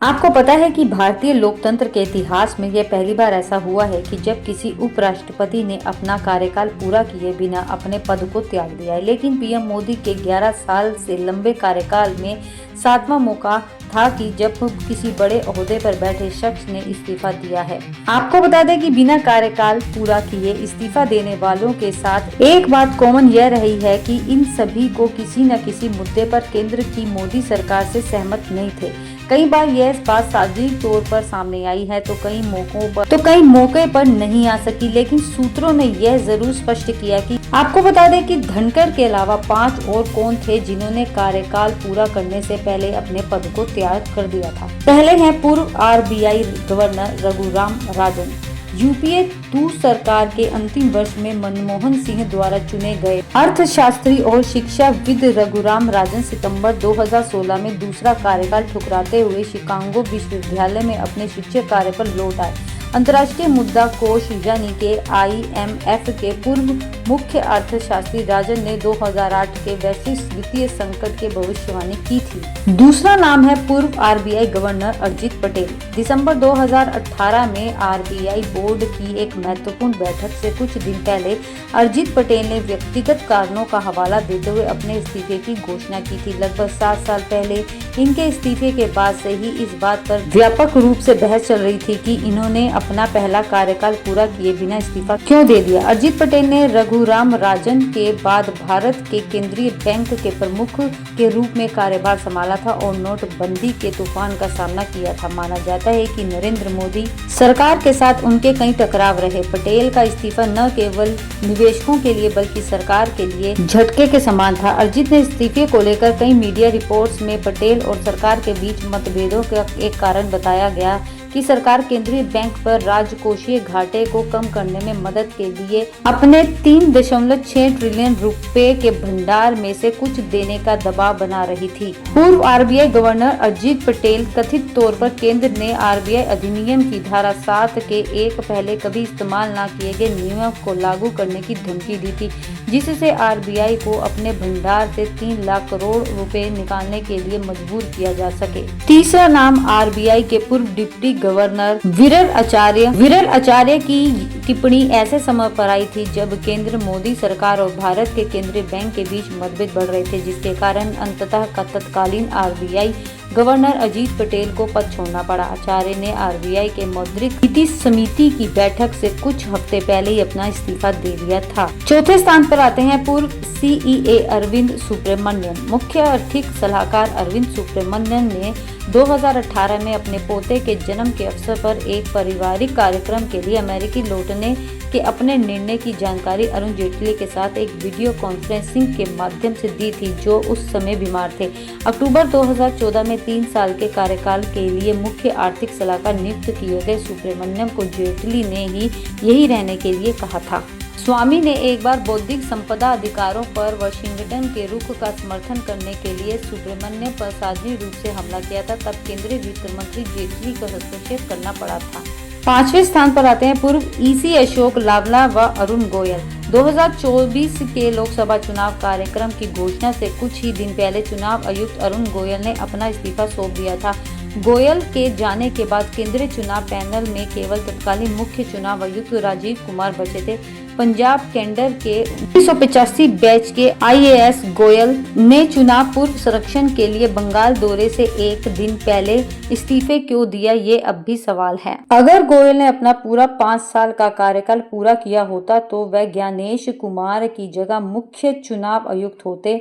आपको पता है कि भारतीय लोकतंत्र के इतिहास में यह पहली बार ऐसा हुआ है कि जब किसी उपराष्ट्रपति ने अपना कार्यकाल पूरा किए बिना अपने पद को त्याग दिया है। लेकिन पीएम मोदी के 11 साल से लंबे कार्यकाल में 7वां मौका था कि जब किसी बड़े ओहदे पर बैठे शख्स ने इस्तीफा दिया है। आपको बता दें कि बिना कार्यकाल पूरा किए इस्तीफा देने वालों के साथ एक बात कॉमन यह रही है कि इन सभी को किसी न किसी मुद्दे पर केंद्र की मोदी सरकार से सहमत नहीं थे। कई बार यह बात सार्वजनिक तौर पर सामने आई है तो कई मौके पर नहीं आ सकी, लेकिन सूत्रों ने यह जरूर स्पष्ट किया कि आपको बता दें कि धनखड़ के अलावा 5 और कौन थे जिन्होंने कार्यकाल पूरा करने से पहले अपने पद को त्याग कर दिया था। पहले हैं पूर्व RBI governor Raghuram Rajan. UPA 2 सरकार के अंतिम वर्ष में मनमोहन सिंह द्वारा चुने गए अर्थशास्त्री और शिक्षाविद रघुराम राजन सितंबर 2016 में दूसरा कार्यकाल ठुकराते हुए शिकागो विश्वविद्यालय में अपने शिक्षक कार्य पर लौट आए। अंतर्राष्ट्रीय मुद्रा कोष यानी के IMF के पूर्व मुख्य अर्थशास्त्री राजन ने 2008 के वैश्विक वित्तीय संकट की भविष्यवाणी की थी। दूसरा नाम है पूर्व आरबीआई गवर्नर अरिजित पटेल। दिसंबर 2018 में आरबीआई बोर्ड की एक महत्वपूर्ण बैठक से कुछ दिन पहले अरिजित पटेल ने व्यक्तिगत कारणों का हवाला देते हुए अपने इस्तीफे की घोषणा की थी। लगभग 7 साल पहले इनके इस्तीफे के बाद से ही इस बात पर व्यापक रूप से बहस चल रही थी कि इन्होंने अपना पहला कार्यकाल पूरा किए बिना इस्तीफा क्यों दे दिया। अरिजित पटेल ने रघुराम राजन के बाद भारत के केंद्रीय बैंक के प्रमुख के रूप में कार्यभार संभाला था और नोटबंदी के तूफान का सामना किया था। माना जाता है कि नरेंद्र मोदी सरकार के साथ उनके कई टकराव रहे। पटेल का इस्तीफा न केवल निवेशकों के लिए बल्कि सरकार के लिए झटके के समान था। अरिजित ने इस्तीफे को लेकर कई मीडिया रिपोर्ट्स में पटेल और सरकार के बीच मतभेदों का एक कारण बताया गया कि सरकार केंद्रीय बैंक पर राजकोषीय घाटे को कम करने में मदद के लिए अपने 3.6 ट्रिलियन रुपए के भंडार में से कुछ देने का दबाव बना रही थी। पूर्व आरबीआई गवर्नर अरिजित पटेल कथित तौर पर केंद्र ने आरबीआई अधिनियम की धारा 7 के एक पहले कभी इस्तेमाल न किए गए नियम को लागू करने की धमकी दी थी, जिससे आरबीआई को अपने भंडार से 3 लाख करोड़ रुपए निकालने के लिए मजबूर किया जा सके। तीसरा नाम आरबीआई के पूर्व डिप्टी गवर्नर विरल आचार्य की टिप्पणी ऐसे समय पर आई थी जब केंद्र मोदी सरकार और भारत के केंद्रीय बैंक के बीच मतभेद बढ़ रहे थे, जिसके कारण अंततः तत्कालीन आरबीआई गवर्नर अजित पटेल को पद छोड़ना पड़ा। आचार्य ने आरबीआई के मौद्रिक नीति समिति की बैठक से कुछ हफ्ते पहले ही अपना इस्तीफा दे दिया था। चौथे स्थान पर आते हैं पूर्व सीईए अरविंद सुब्रमण्यन। मुख्य आर्थिक सलाहकार अरविंद सुब्रमण्यन ने 2018 में अपने पोते के जन्म के अवसर पर एक पारिवारिक कार्यक्रम के लिए अमेरिकी लौटने के अपने निर्णय की जानकारी अरुण जेटली के साथ एक वीडियो कॉन्फ्रेंसिंग के माध्यम से दी थी, जो उस समय बीमार थे। अक्टूबर 2014 में 3 साल के कार्यकाल के लिए मुख्य आर्थिक सलाहकार नियुक्त किए गए सुब्रमण्यम को जेटली ने ही यही रहने के लिए कहा था। स्वामी ने एक बार बौद्धिक संपदा अधिकारों पर वाशिंगटन के रुख का समर्थन करने के लिए सुब्रमण्यम पर सार्वजनिक रूप से हमला किया था। तब केंद्रीय वित्त मंत्री जेटली को हस्तक्षेप करना पड़ा था। 5वें स्थान पर आते हैं पूर्व ईसी अशोक लावला व अरुण गोयल। 2024 के लोकसभा चुनाव कार्यक्रम की घोषणा से कुछ ही दिन पहले चुनाव आयुक्त अरुण गोयल ने अपना इस्तीफा सौंप दिया था। गोयल के जाने के बाद केंद्रीय चुनाव पैनल में केवल तत्कालीन मुख्य चुनाव आयुक्त राजीव कुमार बचे थे। पंजाब कैडर के 1985 बैच के IAS गोयल ने चुनाव पूर्व संरक्षण के लिए बंगाल दौरे से एक दिन पहले इस्तीफे क्यों दिया, ये अब भी सवाल है। अगर गोयल ने अपना पूरा 5 साल का कार्यकाल पूरा किया होता तो वह ज्ञानेश कुमार की जगह मुख्य चुनाव आयुक्त होते।